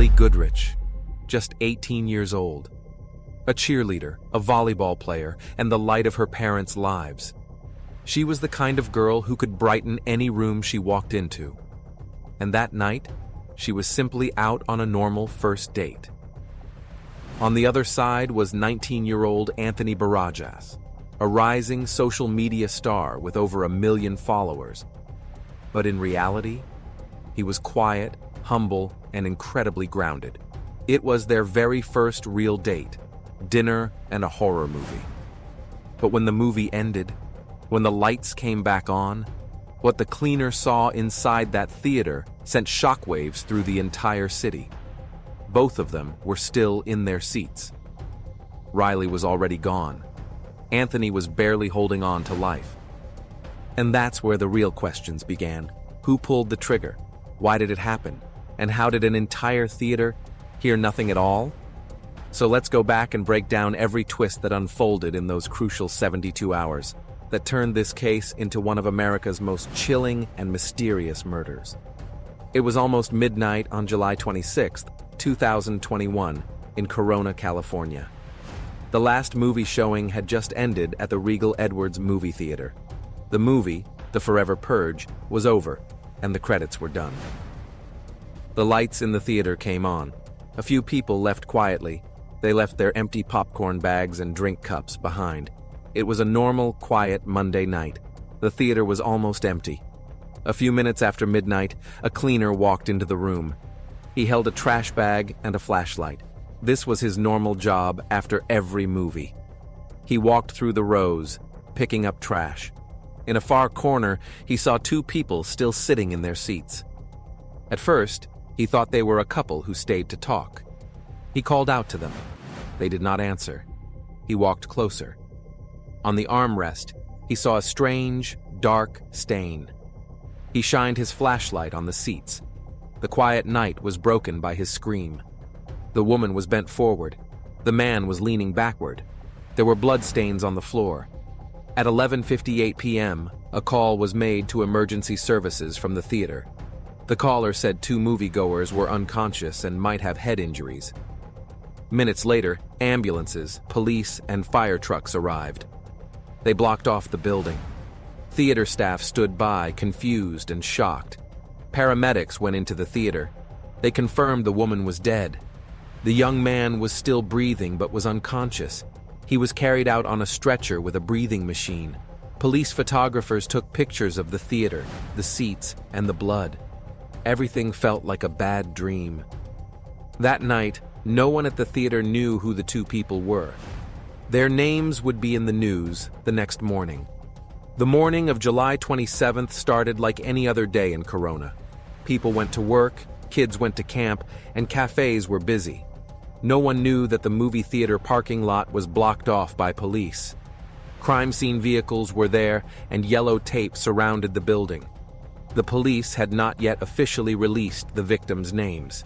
Riley Goodrich, just 18 years old. A cheerleader, a volleyball player, and the light of her parents' lives. She was the kind of girl who could brighten any room she walked into. And that night, she was simply out on a normal first date. On the other side was 19-year-old Anthony Barajas, a rising social media star with over 1 million followers. But in reality, he was quiet, humble, and incredibly grounded. It was their very first real date, dinner and a horror movie. But when the movie ended, when the lights came back on, what the cleaner saw inside that theater sent shockwaves through the entire city. Both of them were still in their seats. Riley was already gone. Anthony was barely holding on to life. And that's where the real questions began. Who pulled the trigger? Why did it happen? And how did an entire theater hear nothing at all? So let's go back and break down every twist that unfolded in those crucial 72 hours that turned this case into one of America's most chilling and mysterious murders. It was almost midnight on July 26, 2021, in Corona, California. The last movie showing had just ended at the Regal Edwards movie theater. The movie, The Forever Purge, was over, and the credits were done. The lights in the theater came on. A few people left quietly. They left their empty popcorn bags and drink cups behind. It was a normal, quiet Monday night. The theater was almost empty. A few minutes after midnight, a cleaner walked into the room. He held a trash bag and a flashlight. This was his normal job after every movie. He walked through the rows, picking up trash. In a far corner, he saw 2 people still sitting in their seats. At first, he thought they were a couple who stayed to talk. He called out to them. They did not answer. He walked closer. On the armrest, he saw a strange, dark stain. He shined his flashlight on the seats. The quiet night was broken by his scream. The woman was bent forward. The man was leaning backward. There were bloodstains on the floor. At 11:58 p.m., a call was made to emergency services from the theater. The caller said 2 moviegoers were unconscious and might have head injuries. Minutes later, ambulances, police, and fire trucks arrived. They blocked off the building. Theater staff stood by, confused and shocked. Paramedics went into the theater. They confirmed the woman was dead. The young man was still breathing but was unconscious. He was carried out on a stretcher with a breathing machine. Police photographers took pictures of the theater, the seats, and the blood. Everything felt like a bad dream. That night, no one at the theater knew who the 2 people were. Their names would be in the news the next morning. The morning of July 27th started like any other day in Corona. People went to work, kids went to camp, and cafes were busy. No one knew that the movie theater parking lot was blocked off by police. Crime scene vehicles were there, and yellow tape surrounded the building. The police had not yet officially released the victims' names.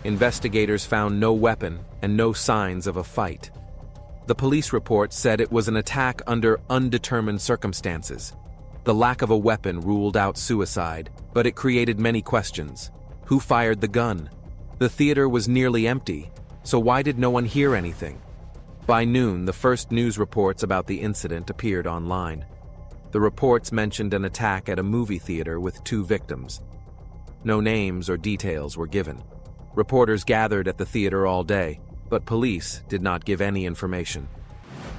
Investigators found no weapon and no signs of a fight. The police report said it was an attack under undetermined circumstances. The lack of a weapon ruled out suicide, but it created many questions. Who fired the gun? The theater was nearly empty, so why did no one hear anything? By noon, the first news reports about the incident appeared online. The reports mentioned an attack at a movie theater with 2 victims. No names or details were given. Reporters gathered at the theater all day, but police did not give any information.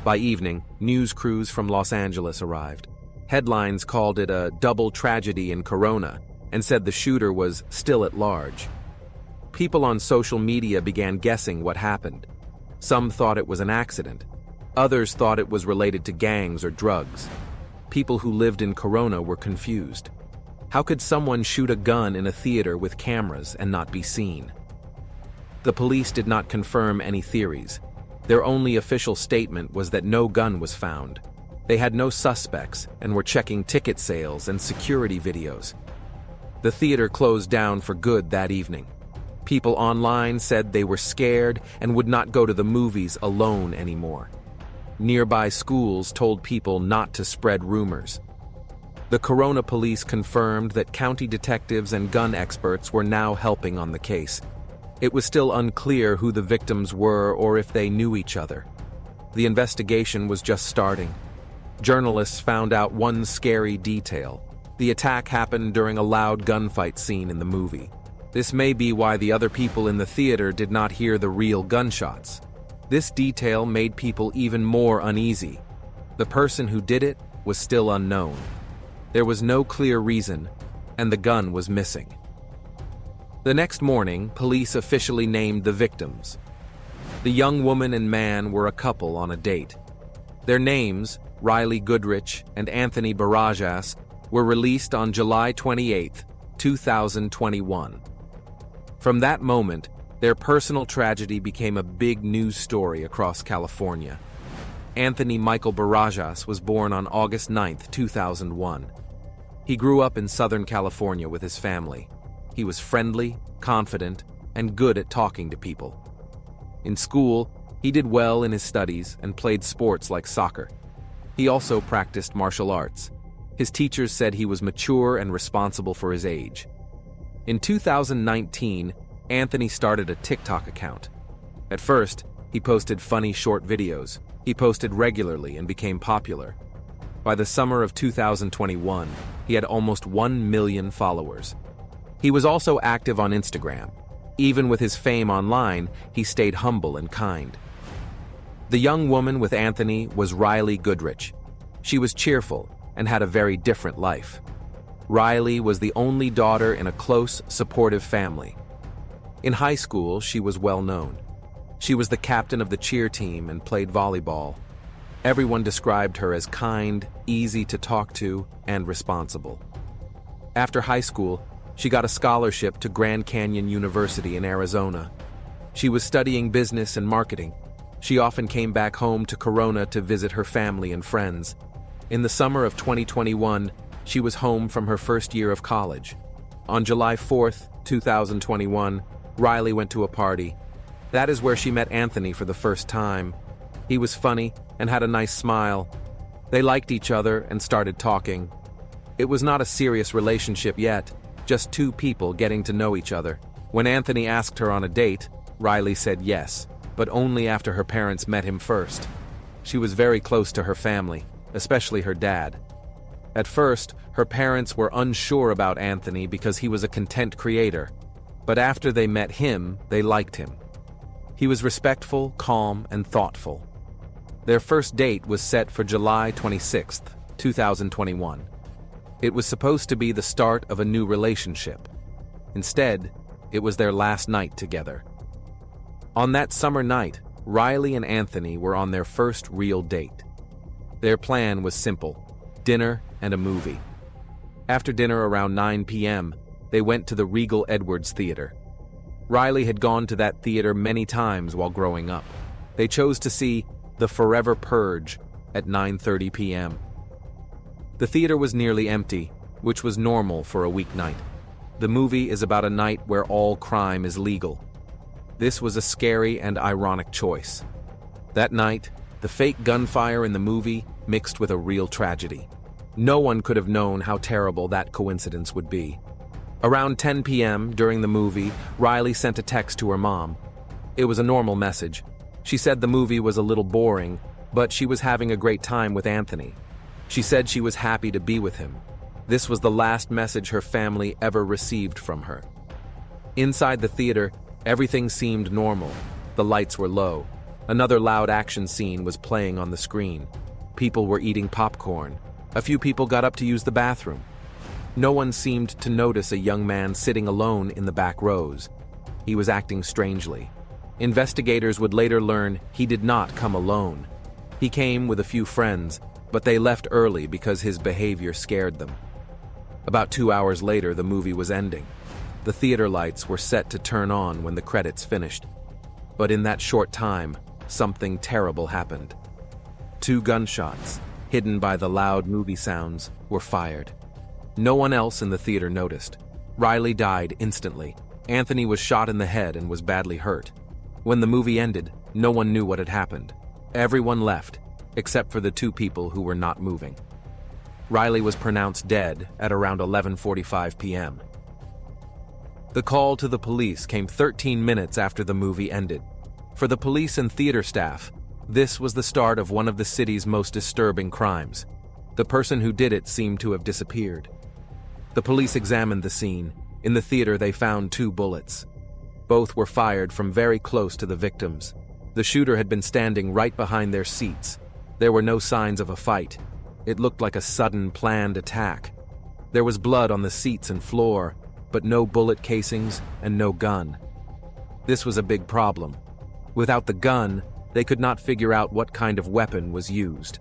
By evening, news crews from Los Angeles arrived. Headlines called it a double tragedy in Corona and said the shooter was still at large. People on social media began guessing what happened. Some thought it was an accident. Others thought it was related to gangs or drugs. People who lived in Corona were confused. How could someone shoot a gun in a theater with cameras and not be seen? The police did not confirm any theories. Their only official statement was that no gun was found. They had no suspects and were checking ticket sales and security videos. The theater closed down for good that evening. People online said they were scared and would not go to the movies alone anymore. Nearby schools told people not to spread rumors. The Corona police confirmed that county detectives and gun experts were now helping on the case. It was still unclear who the victims were or if they knew each other. The investigation was just starting. Journalists found out one scary detail. The attack happened during a loud gunfight scene in the movie. This may be why the other people in the theater did not hear the real gunshots. This detail made people even more uneasy. The person who did it was still unknown. There was no clear reason, and the gun was missing. The next morning, police officially named the victims. The young woman and man were a couple on a date. Their names, Riley Goodrich and Anthony Barajas, were released on July 28, 2021. From that moment, their personal tragedy became a big news story across California. Anthony Michael Barajas was born on August 9, 2001. He grew up in Southern California with his family. He was friendly, confident, and good at talking to people. In school, he did well in his studies and played sports like soccer. He also practiced martial arts. His teachers said he was mature and responsible for his age. In 2019, Anthony started a TikTok account. At first, he posted funny short videos. He posted regularly and became popular. By the summer of 2021, he had almost 1 million followers. He was also active on Instagram. Even with his fame online, he stayed humble and kind. The young woman with Anthony was Riley Goodrich. She was cheerful and had a very different life. Riley was the only daughter in a close, supportive family. In high school, she was well known. She was the captain of the cheer team and played volleyball. Everyone described her as kind, easy to talk to, and responsible. After high school, she got a scholarship to Grand Canyon University in Arizona. She was studying business and marketing. She often came back home to Corona to visit her family and friends. In the summer of 2021, she was home from her first year of college. On July 4th, 2021, Riley went to a party. That is where she met Anthony for the first time. He was funny and had a nice smile. They liked each other and started talking. It was not a serious relationship yet, just two people getting to know each other. When Anthony asked her on a date, Riley said yes, but only after her parents met him first. She was very close to her family, especially her dad. At first, her parents were unsure about Anthony because he was a content creator, but after they met him, they liked him. He was respectful, calm, and thoughtful. Their first date was set for July 26, 2021. It was supposed to be the start of a new relationship. Instead, it was their last night together. On that summer night, Riley and Anthony were on their first real date. Their plan was simple: dinner and a movie. After dinner around 9 p.m., they went to the Regal Edwards Theater. Riley had gone to that theater many times while growing up. They chose to see The Forever Purge at 9:30 p.m. The theater was nearly empty, which was normal for a weeknight. The movie is about a night where all crime is legal. This was a scary and ironic choice. That night, the fake gunfire in the movie mixed with a real tragedy. No one could have known how terrible that coincidence would be. Around 10 p.m. during the movie, Riley sent a text to her mom. It was a normal message. She said the movie was a little boring, but she was having a great time with Anthony. She said she was happy to be with him. This was the last message her family ever received from her. Inside the theater, everything seemed normal. The lights were low. Another loud action scene was playing on the screen. People were eating popcorn. A few people got up to use the bathroom. No one seemed to notice a young man sitting alone in the back rows. He was acting strangely. Investigators would later learn he did not come alone. He came with a few friends, but they left early because his behavior scared them. About 2 hours later, the movie was ending. The theater lights were set to turn on when the credits finished. But in that short time, something terrible happened. 2 gunshots, hidden by the loud movie sounds, were fired. No one else in the theater noticed. Riley died instantly. Anthony was shot in the head and was badly hurt. When the movie ended, no one knew what had happened. Everyone left, except for the 2 people who were not moving. Riley was pronounced dead at around 11:45 p.m. The call to the police came 13 minutes after the movie ended. For the police and theater staff, this was the start of one of the city's most disturbing crimes. The person who did it seemed to have disappeared. The police examined the scene. In the theater, they found 2 bullets. Both were fired from very close to the victims. The shooter had been standing right behind their seats. There were no signs of a fight. It looked like a sudden, planned attack. There was blood on the seats and floor, but no bullet casings and no gun. This was a big problem. Without the gun, they could not figure out what kind of weapon was used.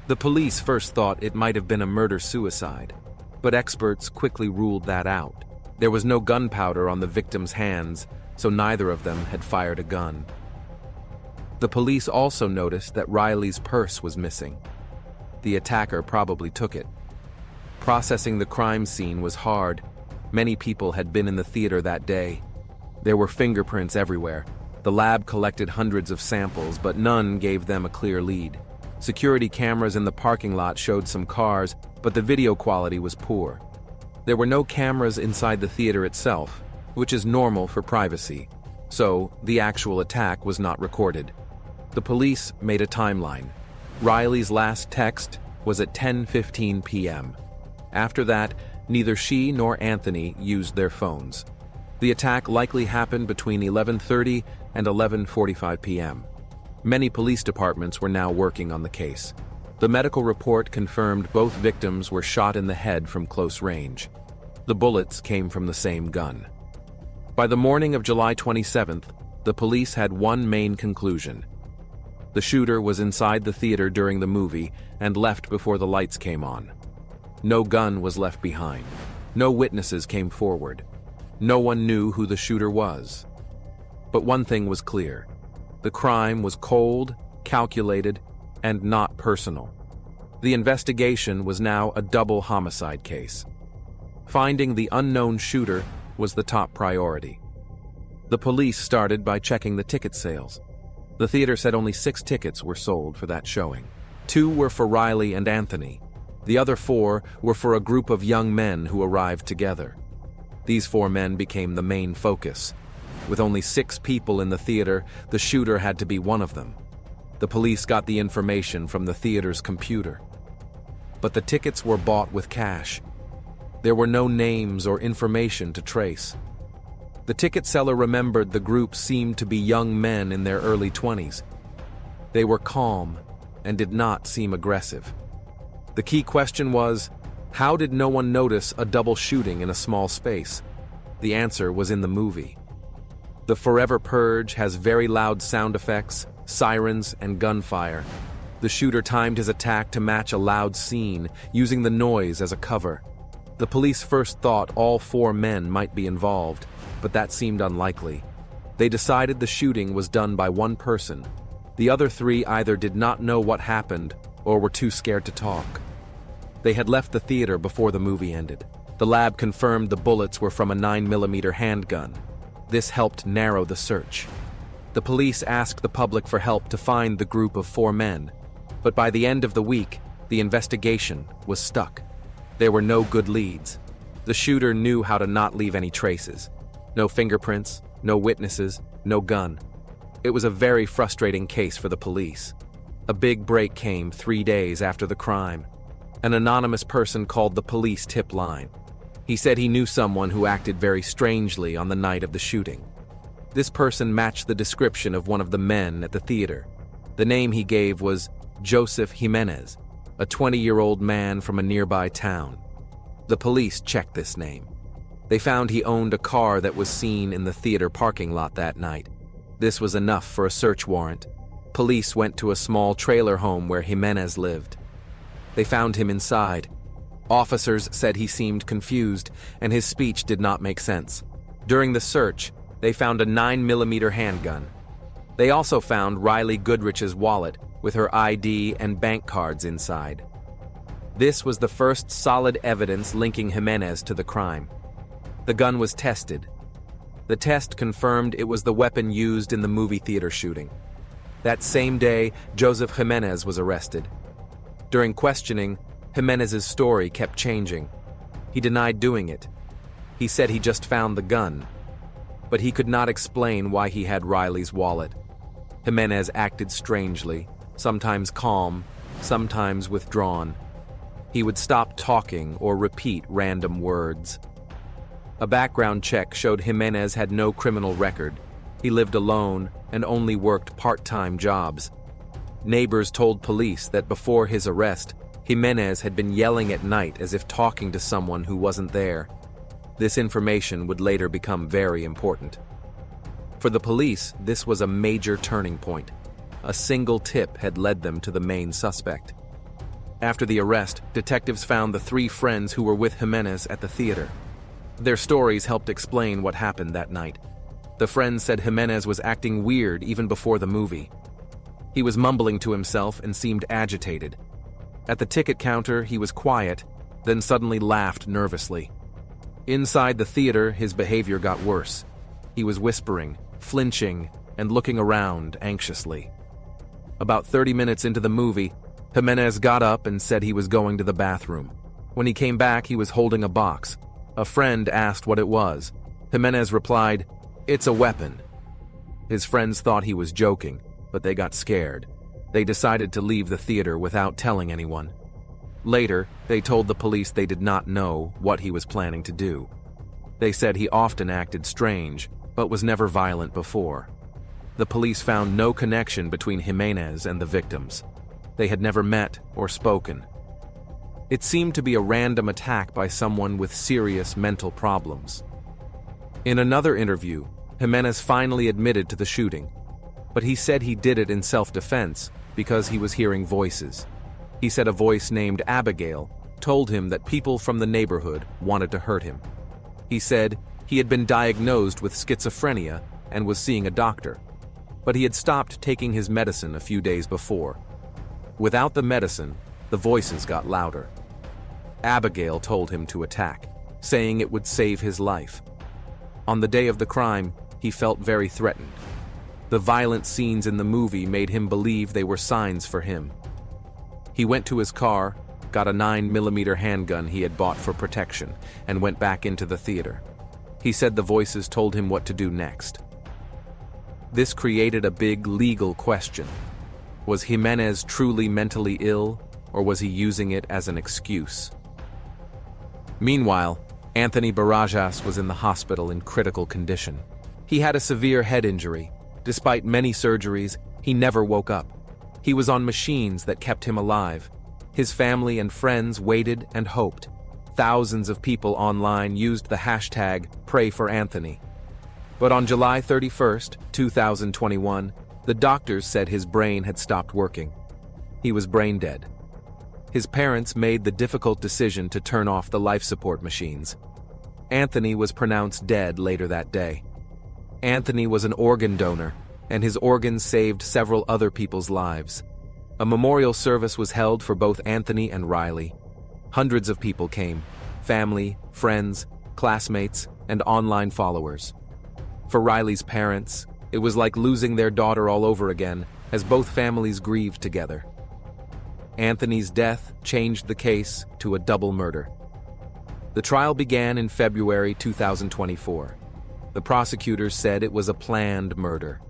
The police first thought it might have been a murder-suicide, but experts quickly ruled that out. There was no gunpowder on the victims' hands, so neither of them had fired a gun. The police also noticed that Riley's purse was missing. The attacker probably took it. Processing the crime scene was hard. Many people had been in the theater that day. There were fingerprints everywhere. The lab collected hundreds of samples, but none gave them a clear lead. Security cameras in the parking lot showed some cars, but the video quality was poor. There were no cameras inside the theater itself, which is normal for privacy, so the actual attack was not recorded. The police made a timeline. Riley's last text was at 10:15 p.m. After that, neither she nor Anthony used their phones. The attack likely happened between 11:30 and 11:45 p.m. Many police departments were now working on the case. The medical report confirmed both victims were shot in the head from close range. The bullets came from the same gun. By the morning of July 27th, the police had one main conclusion. The shooter was inside the theater during the movie and left before the lights came on. No gun was left behind. No witnesses came forward. No one knew who the shooter was. But one thing was clear. The crime was cold, calculated, and not personal. The investigation was now a double homicide case. Finding the unknown shooter was the top priority. The police started by checking the ticket sales. The theater said only 6 tickets were sold for that showing. 2 were for Riley and Anthony. The other 4 were for a group of young men who arrived together. These 4 men became the main focus. With only 6 people in the theater, the shooter had to be one of them. The police got the information from the theater's computer. But the tickets were bought with cash. There were no names or information to trace. The ticket seller remembered the group seemed to be young men in their early 20s. They were calm and did not seem aggressive. The key question was, how did no one notice a double shooting in a small space? The answer was in the movie. The Forever Purge has very loud sound effects, sirens, and gunfire. The shooter timed his attack to match a loud scene, using the noise as a cover. The police first thought all 4 men might be involved, but that seemed unlikely. They decided the shooting was done by one person. The other 3 either did not know what happened or were too scared to talk. They had left the theater before the movie ended. The lab confirmed the bullets were from a 9mm handgun. This helped narrow the search. The police asked the public for help to find the group of 4 men, but by the end of the week, the investigation was stuck. There were no good leads. The shooter knew how to not leave any traces. No fingerprints, no witnesses, no gun. It was a very frustrating case for the police. A big break came 3 days after the crime. An anonymous person called the police tip line. He said he knew someone who acted very strangely on the night of the shooting. This person matched the description of one of the men at the theater. The name he gave was Joseph Jimenez, a 20-year-old man from a nearby town. The police checked this name. They found he owned a car that was seen in the theater parking lot that night. This was enough for a search warrant. Police went to a small trailer home where Jimenez lived. They found him inside. Officers said he seemed confused, and his speech did not make sense. During the search, they found a 9mm handgun. They also found Riley Goodrich's wallet with her ID and bank cards inside. This was the first solid evidence linking Jimenez to the crime. The gun was tested. The test confirmed it was the weapon used in the movie theater shooting. That same day, Joseph Jimenez was arrested. During questioning, Jimenez's story kept changing. He denied doing it. He said he just found the gun, but he could not explain why he had Riley's wallet. Jimenez acted strangely, sometimes calm, sometimes withdrawn. He would stop talking or repeat random words. A background check showed Jimenez had no criminal record. He lived alone and only worked part-time jobs. Neighbors told police that before his arrest, Jimenez had been yelling at night as if talking to someone who wasn't there. This information would later become very important. For the police, this was a major turning point. A single tip had led them to the main suspect. After the arrest, detectives found the 3 friends who were with Jimenez at the theater. Their stories helped explain what happened that night. The friends said Jimenez was acting weird even before the movie. He was mumbling to himself and seemed agitated. At the ticket counter, he was quiet, then suddenly laughed nervously. Inside the theater, his behavior got worse. He was whispering, flinching, and looking around anxiously. About 30 minutes into the movie, Jimenez got up and said he was going to the bathroom. When he came back, he was holding a box. A friend asked what it was. Jimenez replied, "It's a weapon." His friends thought he was joking, but they got scared. They decided to leave the theater without telling anyone. Later, they told the police they did not know what he was planning to do. They said he often acted strange, but was never violent before. The police found no connection between Jimenez and the victims. They had never met or spoken. It seemed to be a random attack by someone with serious mental problems. In another interview, Jimenez finally admitted to the shooting, but he said he did it in self-defense because he was hearing voices. He said a voice named Abigail told him that people from the neighborhood wanted to hurt him. He said he had been diagnosed with schizophrenia and was seeing a doctor, but he had stopped taking his medicine a few days before. Without the medicine, the voices got louder. Abigail told him to attack, saying it would save his life. On the day of the crime, he felt very threatened. The violent scenes in the movie made him believe they were signs for him. He went to his car, got a 9mm handgun he had bought for protection, and went back into the theater. He said the voices told him what to do next. This created a big legal question. Was Jimenez truly mentally ill, or was he using it as an excuse? Meanwhile, Anthony Barajas was in the hospital in critical condition. He had a severe head injury. Despite many surgeries, he never woke up. He was on machines that kept him alive. His family and friends waited and hoped. Thousands of people online used the hashtag #PrayForAnthony. But on July 31st, 2021, the doctors said his brain had stopped working. He was brain dead. His parents made the difficult decision to turn off the life support machines. Anthony was pronounced dead later that day. Anthony was an organ donor, and his organs saved several other people's lives. A memorial service was held for both Anthony and Riley. Hundreds of people came: family, friends, classmates, and online followers. For Riley's parents, it was like losing their daughter all over again, as both families grieved together. Anthony's death changed the case to a double murder. The trial began in February 2024. The prosecutors said it was a planned murder.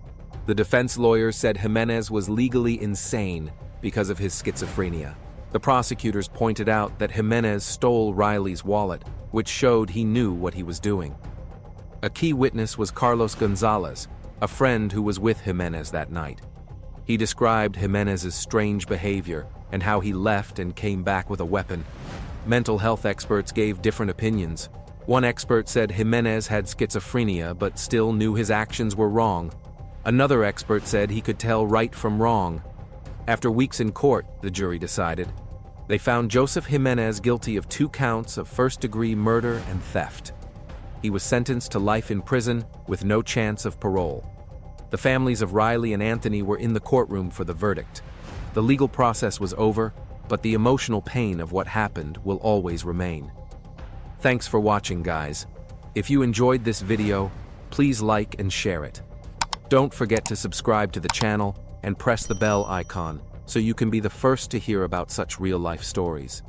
The defense lawyers said Jimenez was legally insane because of his schizophrenia. The prosecutors pointed out that Jimenez stole Riley's wallet, which showed he knew what he was doing. A key witness was Carlos Gonzalez, a friend who was with Jimenez that night. He described Jimenez's strange behavior and how he left and came back with a weapon. Mental health experts gave different opinions. One expert said Jimenez had schizophrenia but still knew his actions were wrong. Another expert said he could tell right from wrong. After weeks in court, the jury decided. They found Joseph Jimenez guilty of 2 counts of first-degree murder and theft. He was sentenced to life in prison with no chance of parole. The families of Riley and Anthony were in the courtroom for the verdict. The legal process was over, but the emotional pain of what happened will always remain. Thanks for watching, guys. If you enjoyed this video, please like and share it. Don't forget to subscribe to the channel and press the bell icon so you can be the first to hear about such real-life stories.